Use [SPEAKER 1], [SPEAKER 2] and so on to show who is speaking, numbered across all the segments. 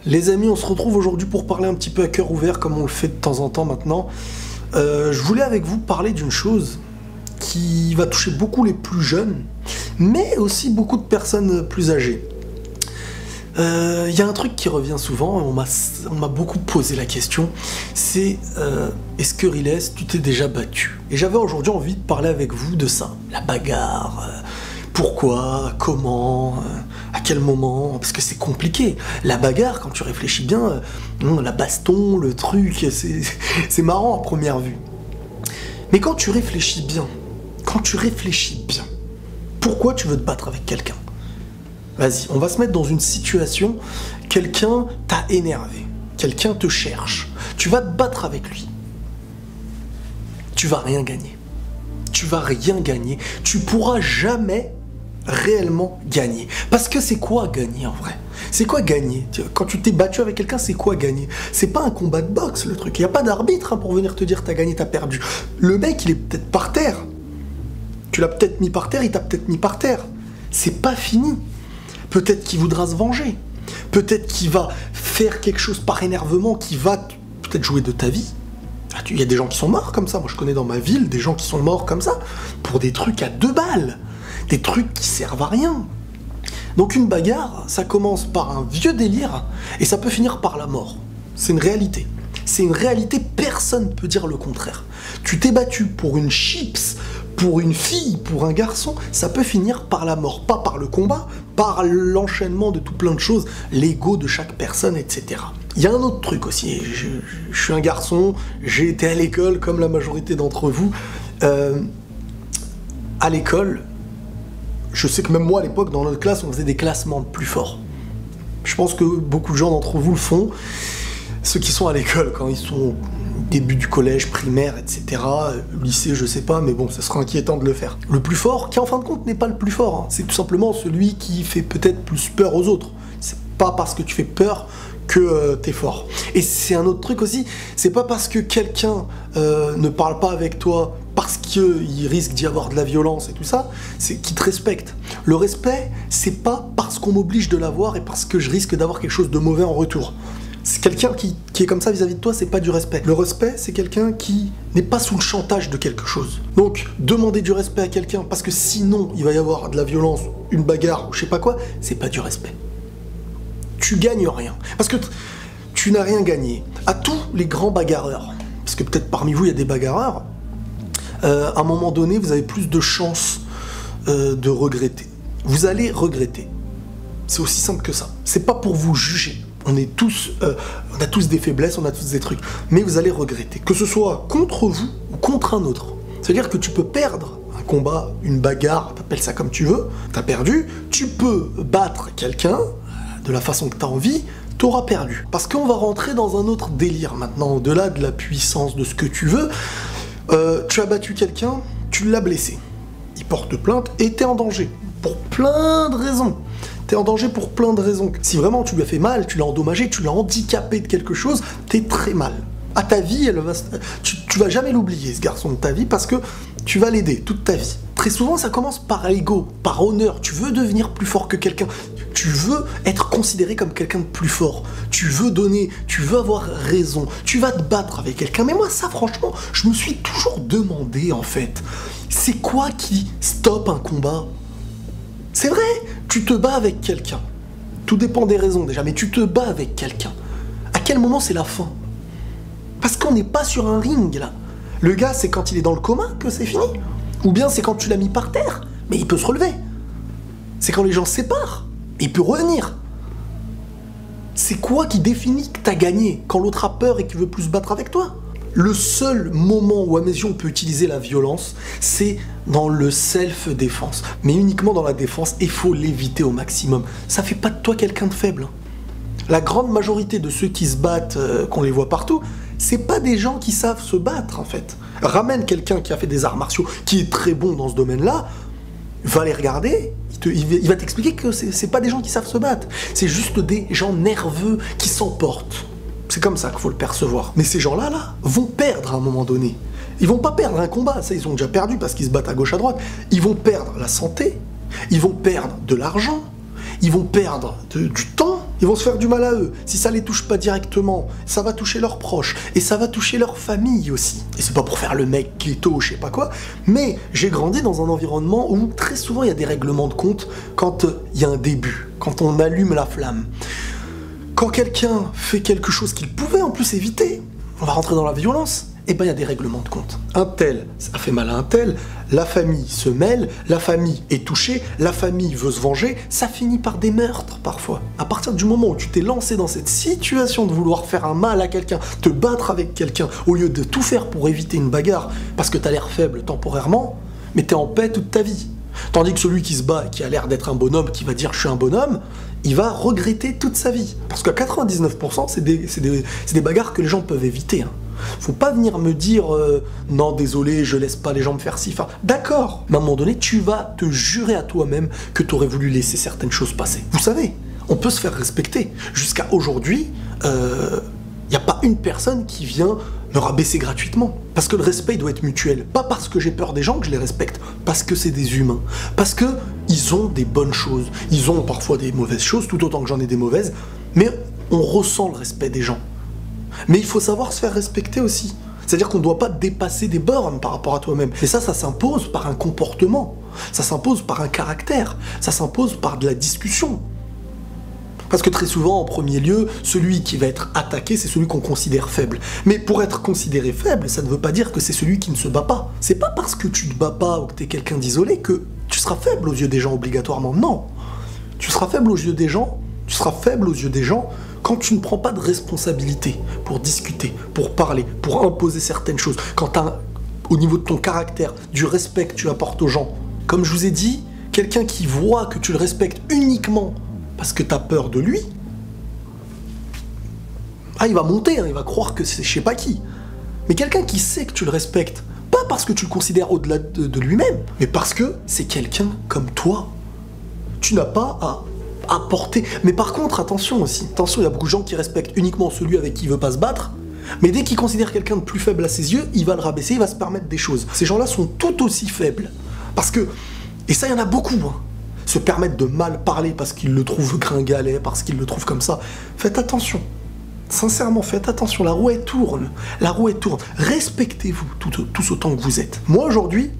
[SPEAKER 1] Les amis, on se retrouve aujourd'hui pour parler un petit peu à cœur ouvert comme on le fait de temps en temps maintenant. Je voulais avec vous parler d'une chose qui va toucher beaucoup les plus jeunes, mais aussi beaucoup de personnes plus âgées. Il y a un truc qui revient souvent, on m'a beaucoup posé la question, c'est est-ce que Riles, tu t'es déjà battu? Et j'avais aujourd'hui envie de parler avec vous de ça, la bagarre, pourquoi, comment, à quel moment, parce que c'est compliqué. La bagarre, quand tu réfléchis bien, la baston, le truc, c'est marrant à première vue. Mais quand tu réfléchis bien, pourquoi tu veux te battre avec quelqu'un? Vas-y, on va se mettre dans une situation, quelqu'un t'a énervé, quelqu'un te cherche, tu vas te battre avec lui. Tu vas rien gagner. Tu vas rien gagner, tu pourras jamais réellement gagner. Parce que c'est quoi gagner en vrai? C'est quoi gagner? Quand tu t'es battu avec quelqu'un, c'est quoi gagner? C'est pas un combat de boxe le truc, il n'y a pas d'arbitre pour venir te dire t'as gagné, t'as perdu. Le mec il est peut-être par terre. Tu l'as peut-être mis par terre, il t'a peut-être mis par terre. C'est pas fini. Peut-être qu'il voudra se venger. Peut-être qu'il va faire quelque chose par énervement qui va peut-être jouer de ta vie. Il y a des gens qui sont morts comme ça. Moi, je connais dans ma ville des gens qui sont morts comme ça pour des trucs à 2 balles. Des trucs qui servent à rien. Donc une bagarre, ça commence par un vieux délire et ça peut finir par la mort. C'est une réalité. C'est une réalité, personne ne peut dire le contraire. Tu t'es battu pour une chips, pour une fille, pour un garçon, ça peut finir par la mort. Pas par le combat, par l'enchaînement de tout plein de choses, l'ego de chaque personne, etc. Il y a un autre truc aussi, je suis un garçon, j'ai été à l'école comme la majorité d'entre vous. À l'école, je sais que même moi à l'époque, dans notre classe, on faisait des classements de plus forts. Je pense que beaucoup de gens d'entre vous le font. Ceux qui sont à l'école, quand ils sont au début du collège, primaire, etc., lycée, je sais pas, mais bon, ça sera inquiétant de le faire. Le plus fort, qui en fin de compte n'est pas le plus fort, hein. C'est tout simplement celui qui fait peut-être plus peur aux autres. C'est pas parce que tu fais peur que t'es fort. Et c'est un autre truc aussi, c'est pas parce que quelqu'un ne parle pas avec toi parce qu'il risque d'y avoir de la violence et tout ça, c'est qu'il te respecte. Le respect, c'est pas parce qu'on m'oblige de l'avoir et parce que je risque d'avoir quelque chose de mauvais en retour. C'est quelqu'un qui est comme ça vis-à-vis de toi, c'est pas du respect. Le respect, c'est quelqu'un qui n'est pas sous le chantage de quelque chose. Donc, demander du respect à quelqu'un, parce que sinon, il va y avoir de la violence, une bagarre, ou je sais pas quoi, c'est pas du respect. Tu gagnes rien. Parce que tu n'as rien gagné. À tous les grands bagarreurs, parce que peut-être parmi vous, il y a des bagarreurs, à un moment donné, vous avez plus de chances de regretter. Vous allez regretter. C'est aussi simple que ça. C'est pas pour vous juger. On a tous des faiblesses, on a tous des trucs. Mais vous allez regretter. Que ce soit contre vous ou contre un autre. C'est-à-dire que tu peux perdre un combat, une bagarre, t'appelles ça comme tu veux, t'as perdu. Tu peux battre quelqu'un de la façon que t'as envie, t'auras perdu. Parce qu'on va rentrer dans un autre délire maintenant, au-delà de la puissance de ce que tu veux. Tu as battu quelqu'un, tu l'as blessé. Il porte plainte et t'es en danger. Pour plein de raisons. T'es en danger pour plein de raisons. Si vraiment tu lui as fait mal, tu l'as endommagé, tu l'as handicapé de quelque chose, t'es très mal. À ta vie, tu vas jamais l'oublier, ce garçon de ta vie, parce que tu vas l'aider toute ta vie. Très souvent, ça commence par ego, par honneur. Tu veux devenir plus fort que quelqu'un. Tu veux être considéré comme quelqu'un de plus fort. Tu veux donner, tu veux avoir raison. Tu vas te battre avec quelqu'un. Mais moi, ça, franchement, je me suis toujours demandé, en fait, c'est quoi qui stoppe un combat? C'est vrai, tu te bats avec quelqu'un. Tout dépend des raisons déjà, mais tu te bats avec quelqu'un. À quel moment c'est la fin? Parce qu'on n'est pas sur un ring, là. Le gars, c'est quand il est dans le coma que c'est fini. Ou bien c'est quand tu l'as mis par terre, mais il peut se relever. C'est quand les gens se séparent, et il peut revenir. C'est quoi qui définit que t'as gagné quand l'autre a peur et qu'il veut plus se battre avec toi? Le seul moment où à mes yeux on peut utiliser la violence, c'est dans le self-défense. Mais uniquement dans la défense, il faut l'éviter au maximum. Ça fait pas de toi quelqu'un de faible. La grande majorité de ceux qui se battent, qu'on les voit partout, c'est pas des gens qui savent se battre en fait. Ramène quelqu'un qui a fait des arts martiaux, qui est très bon dans ce domaine-là, va les regarder, il va t'expliquer que c'est pas des gens qui savent se battre. C'est juste des gens nerveux qui s'emportent. C'est comme ça qu'il faut le percevoir. Mais ces gens-là, vont perdre à un moment donné. Ils vont pas perdre un combat, ça ils ont déjà perdu parce qu'ils se battent à gauche à droite. Ils vont perdre la santé, ils vont perdre de l'argent, ils vont perdre du temps, ils vont se faire du mal à eux. Si ça les touche pas directement, ça va toucher leurs proches, et ça va toucher leur famille aussi. Et c'est pas pour faire le mec ghetto ou je sais pas quoi, mais j'ai grandi dans un environnement où très souvent il y a des règlements de compte quand il y a un début, quand on allume la flamme. Quand quelqu'un fait quelque chose qu'il pouvait en plus éviter, on va rentrer dans la violence, et ben il y a des règlements de compte. Un tel, ça fait mal à un tel, la famille se mêle, la famille est touchée, la famille veut se venger, ça finit par des meurtres parfois. À partir du moment où tu t'es lancé dans cette situation de vouloir faire un mal à quelqu'un, te battre avec quelqu'un, au lieu de tout faire pour éviter une bagarre, parce que t'as l'air faible temporairement, mais t'es en paix toute ta vie. Tandis que celui qui se bat et qui a l'air d'être un bonhomme, qui va dire je suis un bonhomme, il va regretter toute sa vie. Parce qu'à 99%, c'est des bagarres que les gens peuvent éviter. Hein. Faut pas venir me dire non désolé je laisse pas les gens me faire ci, enfin d'accord, mais à un moment donné tu vas te jurer à toi-même que tu aurais voulu laisser certaines choses passer. Vous savez, on peut se faire respecter. Jusqu'à aujourd'hui, y a pas une personne qui vient me rabaisser gratuitement. Parce que le respect il doit être mutuel. Pas parce que j'ai peur des gens que je les respecte, parce que c'est des humains. Parce que ils ont des bonnes choses, ils ont parfois des mauvaises choses, tout autant que j'en ai des mauvaises, mais on ressent le respect des gens. Mais il faut savoir se faire respecter aussi. C'est-à-dire qu'on ne doit pas dépasser des bornes par rapport à toi-même. Et ça s'impose par un comportement. Ça s'impose par un caractère. Ça s'impose par de la discussion. Parce que très souvent, en premier lieu, celui qui va être attaqué, c'est celui qu'on considère faible. Mais pour être considéré faible, ça ne veut pas dire que c'est celui qui ne se bat pas. C'est pas parce que tu te bats pas ou que tu es quelqu'un d'isolé que tu seras faible aux yeux des gens obligatoirement. Non. Tu seras faible aux yeux des gens. Tu seras faible aux yeux des gens quand tu ne prends pas de responsabilité pour discuter, pour parler, pour imposer certaines choses, quand tu as, au niveau de ton caractère, du respect que tu apportes aux gens. Comme je vous ai dit, quelqu'un qui voit que tu le respectes uniquement parce que tu as peur de lui, il va monter, hein, il va croire que c'est je sais pas qui. Mais quelqu'un qui sait que tu le respectes, pas parce que tu le considères au-delà de lui-même, mais parce que c'est quelqu'un comme toi. Tu n'as pas à apporter. Mais par contre, attention aussi. Attention, il y a beaucoup de gens qui respectent uniquement celui avec qui il veut pas se battre, mais dès qu'il considère quelqu'un de plus faible à ses yeux, il va le rabaisser, il va se permettre des choses. Ces gens-là sont tout aussi faibles. Parce que, et ça, il y en a beaucoup, hein, se permettre de mal parler parce qu'ils le trouvent gringalet, parce qu'ils le trouvent comme ça. Faites attention. Sincèrement, faites attention. La roue, elle tourne. La roue, elle tourne. Respectez-vous tous autant que vous êtes. Moi, aujourd'hui,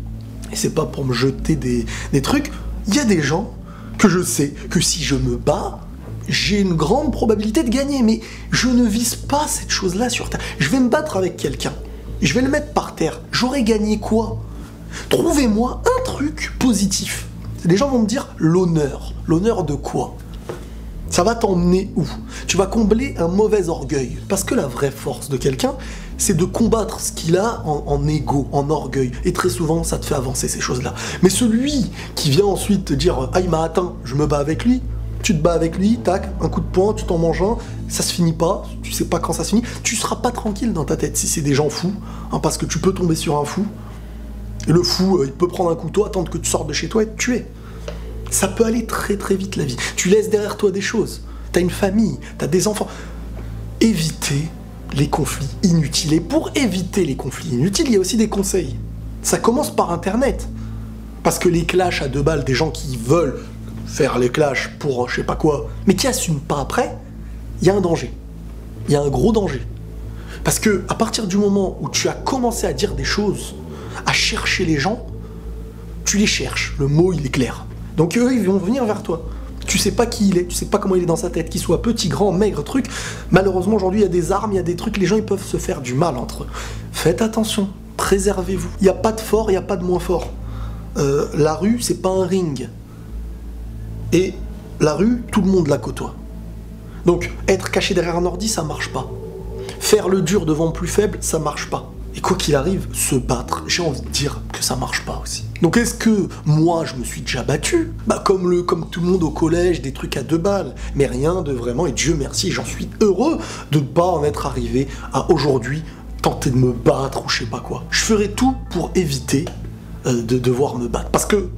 [SPEAKER 1] et c'est pas pour me jeter des trucs, il y a des gens que je sais que si je me bats, j'ai une grande probabilité de gagner, mais je ne vise pas cette chose-là sur terre. Je vais me battre avec quelqu'un, je vais le mettre par terre, j'aurais gagné quoi? Trouvez-moi un truc positif. Les gens vont me dire l'honneur. L'honneur de quoi? Ça va t'emmener où? Tu vas combler un mauvais orgueil. Parce que la vraie force de quelqu'un, c'est de combattre ce qu'il a en ego, en orgueil. Et très souvent, ça te fait avancer ces choses-là. Mais celui qui vient ensuite te dire « Ah, il m'a atteint, je me bats avec lui », tu te bats avec lui, tac, un coup de poing, tu t'en manges un, ça se finit pas, tu sais pas quand ça se finit, tu seras pas tranquille dans ta tête si c'est des gens fous, hein, parce que tu peux tomber sur un fou, et le fou, il peut prendre un couteau, attendre que tu sortes de chez toi et te tuer. Ça peut aller très très vite la vie. Tu laisses derrière toi des choses, t'as une famille, t'as des enfants. Évitez les conflits inutiles. Et pour éviter les conflits inutiles, il y a aussi des conseils. Ça commence par Internet. Parce que les clashs à 2 balles, des gens qui veulent faire les clashs pour je sais pas quoi, mais qui assument pas après, il y a un danger. Il y a un gros danger. Parce que à partir du moment où tu as commencé à dire des choses, à chercher les gens, tu les cherches. Le mot, il est clair. Donc eux, ils vont venir vers toi. Tu sais pas qui il est, tu sais pas comment il est dans sa tête, qu'il soit petit, grand, maigre, truc. Malheureusement, aujourd'hui, il y a des armes, il y a des trucs, les gens, ils peuvent se faire du mal entre eux. Faites attention, préservez-vous. Il n'y a pas de fort, il n'y a pas de moins fort. La rue, c'est pas un ring. Et la rue, tout le monde la côtoie. Donc, être caché derrière un ordi, ça marche pas. Faire le dur devant le plus faible, ça marche pas. Et quoi qu'il arrive, se battre, j'ai envie de dire que ça marche pas aussi. Donc est-ce que moi je me suis déjà battu? Bah comme tout le monde au collège, des trucs à 2 balles, mais rien de vraiment, et Dieu merci, j'en suis heureux de ne pas en être arrivé à aujourd'hui tenter de me battre ou je sais pas quoi. Je ferai tout pour éviter de devoir me battre, parce que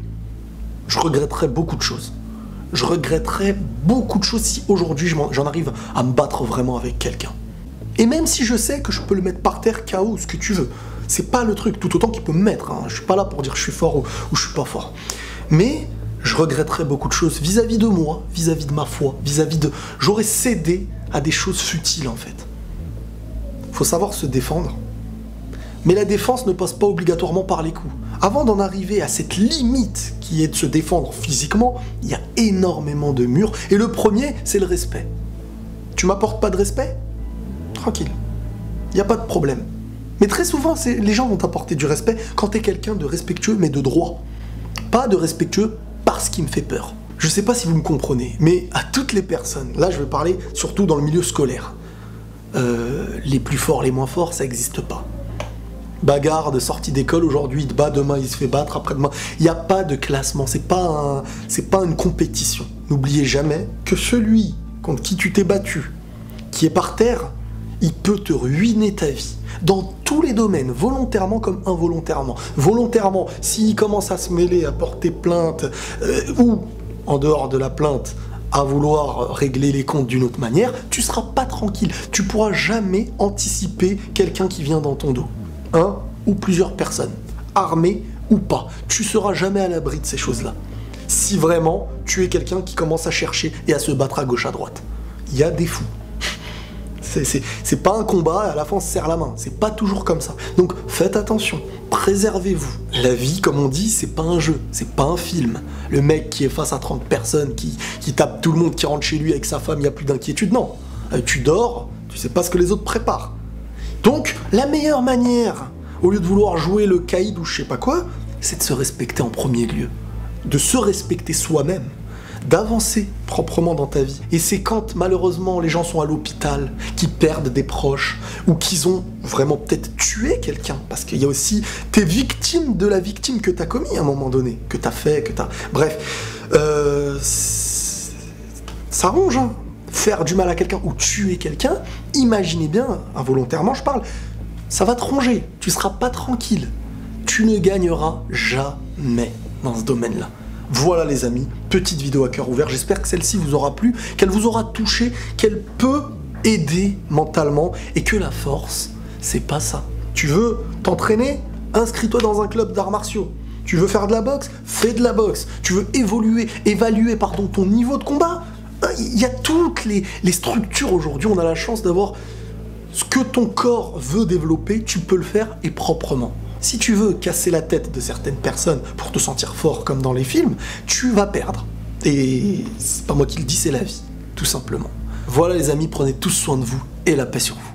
[SPEAKER 1] je regretterais beaucoup de choses. Je regretterais beaucoup de choses si aujourd'hui j'en arrive à me battre vraiment avec quelqu'un. Et même si je sais que je peux le mettre par terre, KO, ce que tu veux, c'est pas le truc, tout autant qu'il peut me mettre, hein. Je suis pas là pour dire je suis fort ou je suis pas fort. Mais je regretterais beaucoup de choses vis-à-vis de moi, vis-à-vis de ma foi, vis-à-vis de... J'aurais cédé à des choses futiles, en fait. Faut savoir se défendre. Mais la défense ne passe pas obligatoirement par les coups. Avant d'en arriver à cette limite qui est de se défendre physiquement, il y a énormément de murs. Et le premier, c'est le respect. Tu m'apportes pas de respect? Tranquille. Il n'y a pas de problème. Mais très souvent, les gens vont t'apporter du respect quand t'es quelqu'un de respectueux, mais de droit. Pas de respectueux parce qu'il me fait peur. Je sais pas si vous me comprenez, mais à toutes les personnes, là je vais parler surtout dans le milieu scolaire, les plus forts, les moins forts, ça n'existe pas. Bagarre de sortie d'école, aujourd'hui il te bat, demain il se fait battre, après-demain. Il n'y a pas de classement, c'est pas une compétition. N'oubliez jamais que celui contre qui tu t'es battu, qui est par terre, il peut te ruiner ta vie. Dans tous les domaines, volontairement comme involontairement. Volontairement, s'il commence à se mêler, à porter plainte, ou, en dehors de la plainte, à vouloir régler les comptes d'une autre manière, tu seras pas tranquille. Tu pourras jamais anticiper quelqu'un qui vient dans ton dos. Un ou plusieurs personnes, armées ou pas. Tu seras jamais à l'abri de ces choses-là. Si vraiment tu es quelqu'un qui commence à chercher et à se battre à gauche à droite. Il y a des fous. C'est pas un combat, à la fin on se serre la main. C'est pas toujours comme ça. Donc faites attention, préservez-vous. La vie, comme on dit, c'est pas un jeu, c'est pas un film. Le mec qui est face à 30 personnes, qui tape tout le monde, qui rentre chez lui avec sa femme, il n'y a plus d'inquiétude. Non, tu dors, tu sais pas ce que les autres préparent. Donc la meilleure manière, au lieu de vouloir jouer le caïd ou je sais pas quoi, c'est de se respecter en premier lieu. De se respecter soi-même. D'avancer proprement dans ta vie. Et c'est quand, malheureusement, les gens sont à l'hôpital, qu'ils perdent des proches, ou qu'ils ont vraiment peut-être tué quelqu'un, parce qu'il y a aussi... T'es victime de la victime que t'as commis à un moment donné, que t'as fait, que t'as... Bref, ça ronge, hein. Faire du mal à quelqu'un ou tuer quelqu'un, imaginez bien, involontairement je parle, ça va te ronger, tu seras pas tranquille. Tu ne gagneras jamais dans ce domaine-là. Voilà les amis, petite vidéo à cœur ouvert, j'espère que celle-ci vous aura plu, qu'elle vous aura touché, qu'elle peut aider mentalement, et que la force, c'est pas ça. Tu veux t'entraîner? Inscris-toi dans un club d'arts martiaux. Tu veux faire de la boxe? Fais de la boxe. Tu veux évaluer ton niveau de combat? Il y a toutes les structures aujourd'hui, on a la chance d'avoir ce que ton corps veut développer, tu peux le faire et proprement. Si tu veux casser la tête de certaines personnes pour te sentir fort comme dans les films, tu vas perdre. Et c'est pas moi qui le dis, c'est la vie, tout simplement. Voilà les amis, prenez tous soin de vous et la paix sur vous.